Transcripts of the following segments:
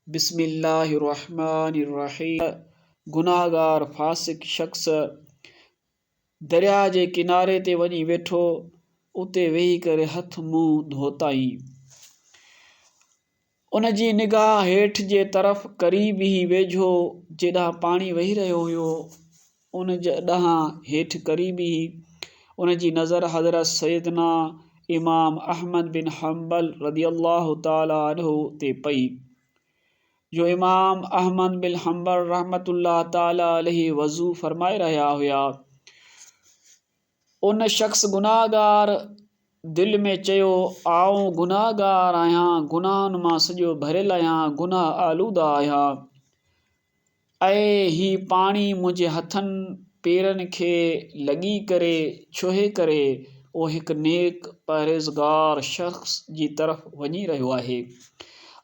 बिस्मिल्लाहिर्रहमानिर्रहीम। गुनाहगार फासिक शख्स दरिया जे किनारे ते वञी वेठो, उते वेही करे हथ मुंहुं धोताईं। उन जी निगाह हेठि जे तरफ़ क़रीब ई वेझो जेॾांहुं पाणी वही रहियो हुयो, उन जे ॾांहुं हेठि क़रीब ई उन जी नज़र हज़रत सैयदना इमाम अहमद बिन हम्बल रदियल्लाहु ताला अन्हु ते पई, जो इमाम अहमद बिन हम्बल रहमतुल्लाह ताला अलैहि वज़ू फरमाए रहिया हुया। उन शख़्स गुनाहगार दिल में चयो, आऊं गुनाहगार आहियां, गुनाहनि मां सॼो भरियल आहियां, गुनाह आलूदा आहियां, ऐं ही पाणी मुंहिंजे हथनि पेरनि खे लॻी करे छुहे करे उहो हिकु नेक परहेज़गार शख़्स जी तरफ़ वञी रहियो आहे,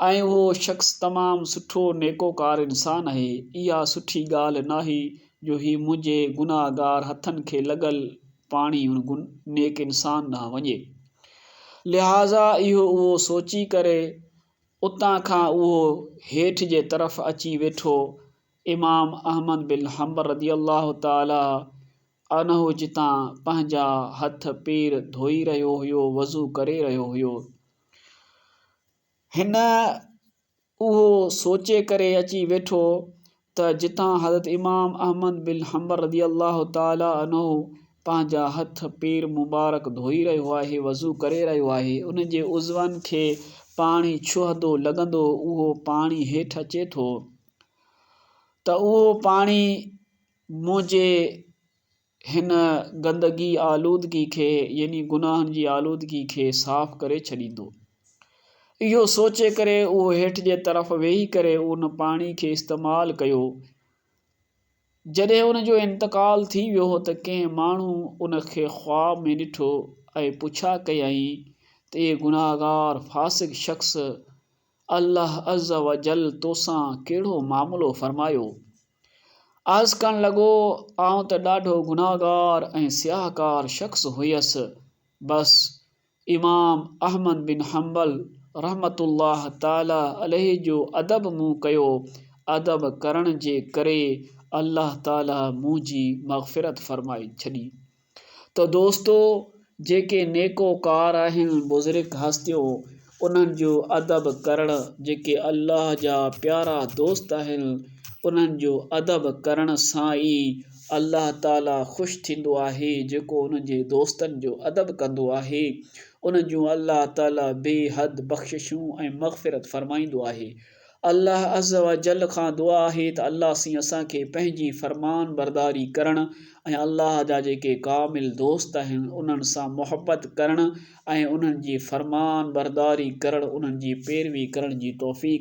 ऐं उहो शख़्स तमामु सुठो नेकोकार इंसानु आहे। इहा सुठी ॻाल्हि नाहे जो ही मुंहिंजे गुनाहगार हथनि खे लॻल पाणी उन नेक इंसान ॾांहुं वञे। लिहाज़ा इहो उहो सोची करे उतां खां उहो हेठि जे तरफ़ अची वेठो। इमाम अहमद बिन हम्बल रदियल्लाहु ताला अन्हु जितां पंहिंजा हथ पेर धोई रहियो हुयो, वज़ू करे रहियो हुयो, हिन उहो सोचे करे अची वेठो त जितां हज़रत इमाम अहमद बिन हम्बल रदियल्लाहु ताला अन्हु पंहिंजा हथ पेर मुबारक धोई रहियो आहे, वज़ू करे रहियो आहे, उन जे उज़वनि खे पाणी छुहंदो लॻंदो उहो पाणी हेठि अचे थो, त उहो पाणी मुंहिंजे हिन गंदगी आलूदगी खे, यानी गुनाहनि जी आलूदगी खे साफ़ करे छॾींदो। इहो सोचे करे उहो हेठि जे तरफ़ वेही करे उन पाणी खे इस्तेमालु कयो। जॾहिं उन जो इंतकाल थी वियो त कंहिं माण्हू उन खे ख़्वाब में ॾिठो ऐं पुछा कयईं त इहे गुनाहगार फासिक शख़्स अल्लाह अज़्ज़ व जल तोसां कहिड़ो मामिलो फ़रमायो? अर्ज़ करणु लॻो, आउं त ॾाढो गुनाहगार ऐं सियाहकार शख़्स हुयसि। बसि इमाम अहमद बिन हम्बल रहमतुल्लाह ताला अलैहि जो अदब मूं कयो। अदब करण जे करे अल्लाह ताला मुंहिंजी मग़फ़िरत फ़रमाए छॾी। त दोस्तो, जेके नेकोकार आहिनि, बुज़ुर्ग हस्तियूं, उन्हनि जो अदब करणु, जेके अल्लाह जा प्यारा दोस्त आहिनि, उन्हनि जो अदब करण सां ई अल्लाह ताला ख़ुशि थींदो आहे। जेको उन जे दोस्तनि जो अदब कंदो आहे, उन जूं अल्लाह ताला बेहद बख़्शिशूं ऐं मग़फ़िरत फ़रमाईंदो आहे। अल्लाह अज़्ज़ व जल खां दुआ आहे त अल्लाह सी असांखे पंहिंजी फ़रमान बरदारी करणु ऐं अल्लाह जा जेके कामिल दोस्त आहिनि उन्हनि सां मुहबत करणु ऐं उन्हनि जी फ़रमान बरदारी करणु, उन्हनि जी पैरवी करण जी तौफ़ीक़